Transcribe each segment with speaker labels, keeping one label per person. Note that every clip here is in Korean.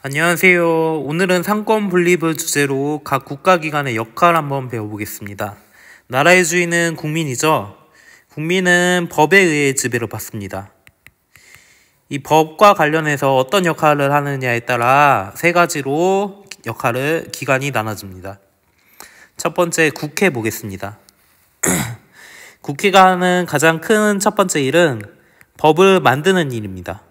Speaker 1: 안녕하세요. 오늘은 상권 분립을 주제로 각 국가기관의 역할 한번 배워보겠습니다. 나라의 주인은 국민이죠. 국민은 법에 의해 지배를 받습니다. 이 법과 관련해서 어떤 역할을 하느냐에 따라 세 가지로 기관이 나눠집니다. 첫 번째, 국회 보겠습니다. 국회가 하는 가장 큰 첫 번째 일은 법을 만드는 일입니다.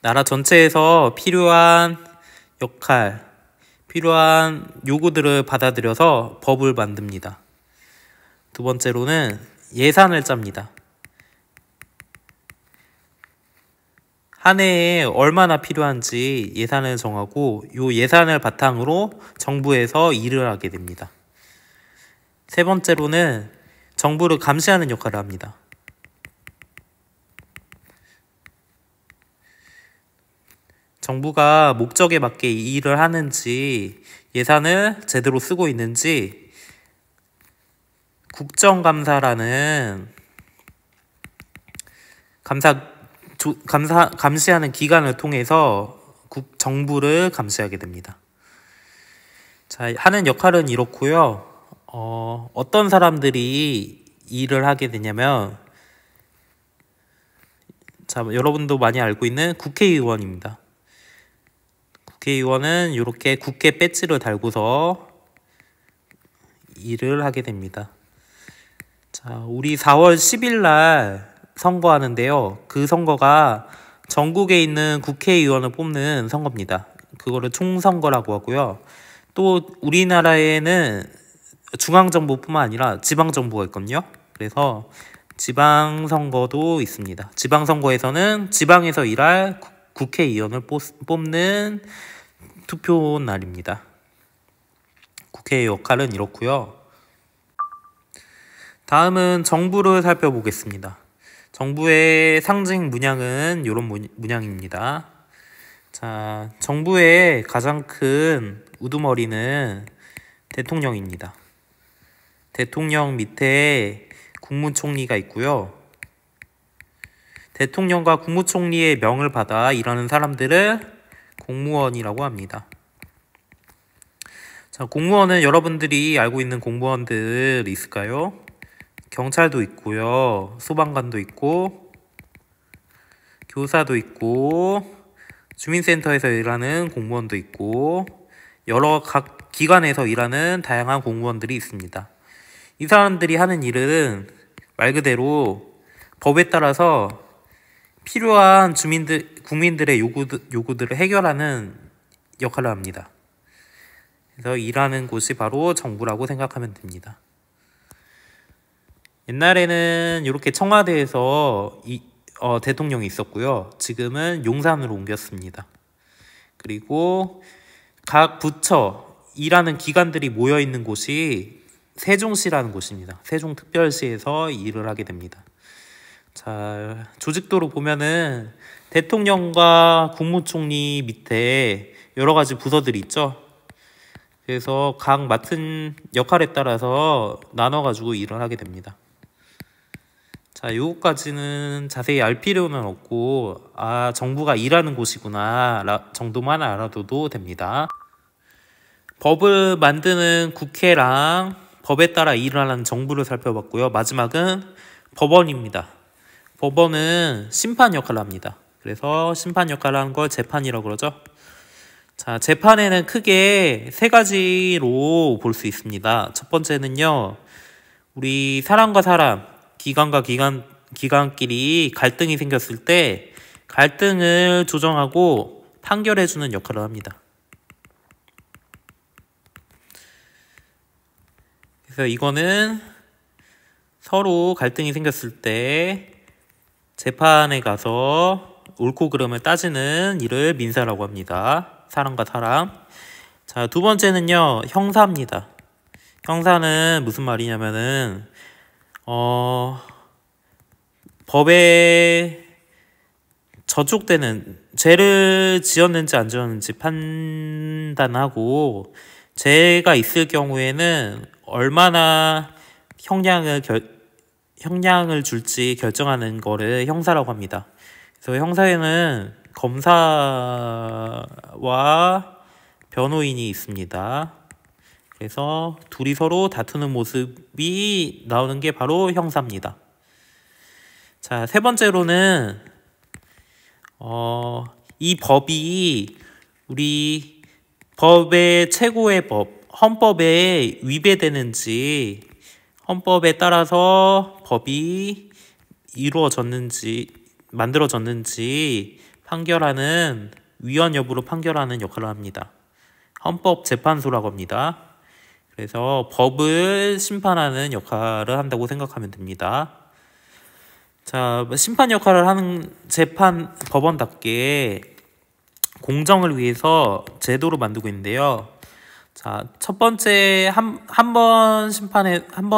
Speaker 1: 나라 전체에서 필요한 요구들을 받아들여서 법을 만듭니다. 두 번째로는 예산을 짭니다. 한 해에 얼마나 필요한지 예산을 정하고 이 예산을 바탕으로 정부에서 일을 하게 됩니다. 세 번째로는 정부를 감시하는 역할을 합니다. 정부가 목적에 맞게 일을 하는지, 예산을 제대로 쓰고 있는지 국정감사라는 감시하는 기관을 통해서 정부를 감시하게 됩니다. 자, 하는 역할은 이렇고요. 어떤 사람들이 일을 하게 되냐면, 자, 여러분도 많이 알고 있는 국회의원입니다. 국회의원은 이렇게 국회 배지를 달고서 일을 하게 됩니다. 자, 우리 4월 10일 날 선거하는데요. 그 선거가 전국에 있는 국회의원을 뽑는 선거입니다. 그거를 총선거라고 하고요. 또 우리나라에는 중앙정부뿐만 아니라 지방정부가 있거든요. 그래서 지방선거도 있습니다. 지방선거에서는 지방에서 일할 국회의원을 뽑는 투표 날입니다. 국회의 역할은 이렇고요. 다음은 정부를 살펴보겠습니다. 정부의 상징 문양은 이런 문양입니다. 자, 정부의 가장 큰 우두머리는 대통령입니다. 대통령 밑에 국무총리가 있고요. 대통령과 국무총리의 명을 받아 일하는 사람들을 공무원이라고 합니다. 자, 공무원은 여러분들이 알고 있는 공무원들 있을까요? 경찰도 있고요. 소방관도 있고, 교사도 있고, 주민센터에서 일하는 공무원도 있고, 여러 각 기관에서 일하는 다양한 공무원들이 있습니다. 이 사람들이 하는 일은 말 그대로 법에 따라서 필요한 국민들의 요구들을 해결하는 역할을 합니다. 그래서 일하는 곳이 바로 정부라고 생각하면 됩니다. 옛날에는 이렇게 청와대에서 대통령이 있었고요. 지금은 용산으로 옮겼습니다. 그리고 각 부처, 일하는 기관들이 모여있는 곳이 세종시라는 곳입니다. 세종특별시에서 일을 하게 됩니다. 자, 조직도로 보면은 대통령과 국무총리 밑에 여러 가지 부서들이 있죠. 그래서 각 맡은 역할에 따라서 나눠가지고 일을 하게 됩니다. 자, 요거까지는 자세히 알 필요는 없고, 정부가 일하는 곳이구나 정도만 알아둬도 됩니다. 법을 만드는 국회랑 법에 따라 일을 하는 정부를 살펴봤고요. 마지막은 법원입니다. 법원은 심판 역할을 합니다. 그래서 심판 역할을 하는 걸 재판이라고 그러죠. 자, 재판에는 크게 세 가지로 볼 수 있습니다. 첫 번째는요, 우리 사람과 사람, 기관과 기관끼리 갈등이 생겼을 때 갈등을 조정하고 판결해주는 역할을 합니다. 그래서 이거는 서로 갈등이 생겼을 때 재판에 가서 옳고 그름을 따지는 일을 민사라고 합니다. 사람과 사람. 자, 두 번째는요, 형사입니다. 형사는 무슨 말이냐면은 법에 저촉되는 죄를 지었는지 안 지었는지 판단하고, 죄가 있을 경우에는 얼마나 형량을 줄지 결정하는 거를 형사라고 합니다. 그래서 형사에는 검사와 변호인이 있습니다. 그래서 둘이 서로 다투는 모습이 나오는 게 바로 형사입니다. 자, 세 번째로는 이 법이 우리 법의 최고의 법, 헌법에 위배되는지, 헌법에 따라서 법이 만들어졌는지 판결하는, 위헌 여부로 판결하는 역할을 합니다. 헌법재판소라고 합니다. 그래서 법을 심판하는 역할을 한다고 생각하면 됩니다. 자, 심판 역할을 하는 법원답게 공정을 위해서 제도를 만들고 있는데요. 자, 첫 번째 한 번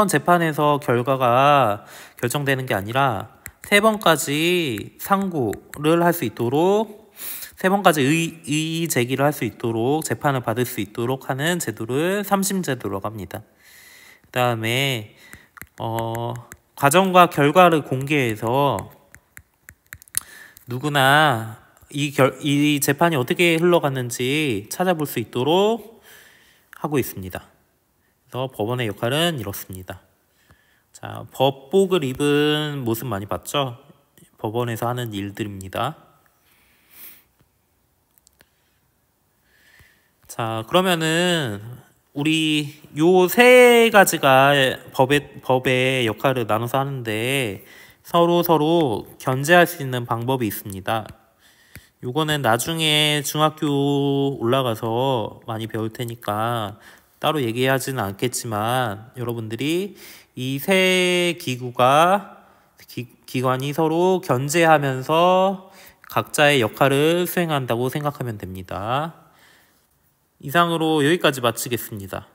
Speaker 1: 재판에서 결과가 결정되는 게 아니라 3번까지 상고를 할 수 있도록, 3번까지 의의 제기를 할 수 있도록, 재판을 받을 수 있도록 하는 제도를 3심 제도라고 합니다. 그 다음에 과정과 결과를 공개해서 누구나 이 재판이 어떻게 흘러갔는지 찾아볼 수 있도록 하고 있습니다. 그래서 법원의 역할은 이렇습니다. 자, 법복을 입은 모습 많이 봤죠? 법원에서 하는 일들입니다. 자, 그러면은 우리 요 세 가지가 법의 역할을 나눠서 하는데 서로 견제할 수 있는 방법이 있습니다. 요거는 나중에 중학교 올라가서 많이 배울 테니까 따로 얘기하지는 않겠지만 여러분들이 이 세 기관이 서로 견제하면서 각자의 역할을 수행한다고 생각하면 됩니다. 이상으로 여기까지 마치겠습니다.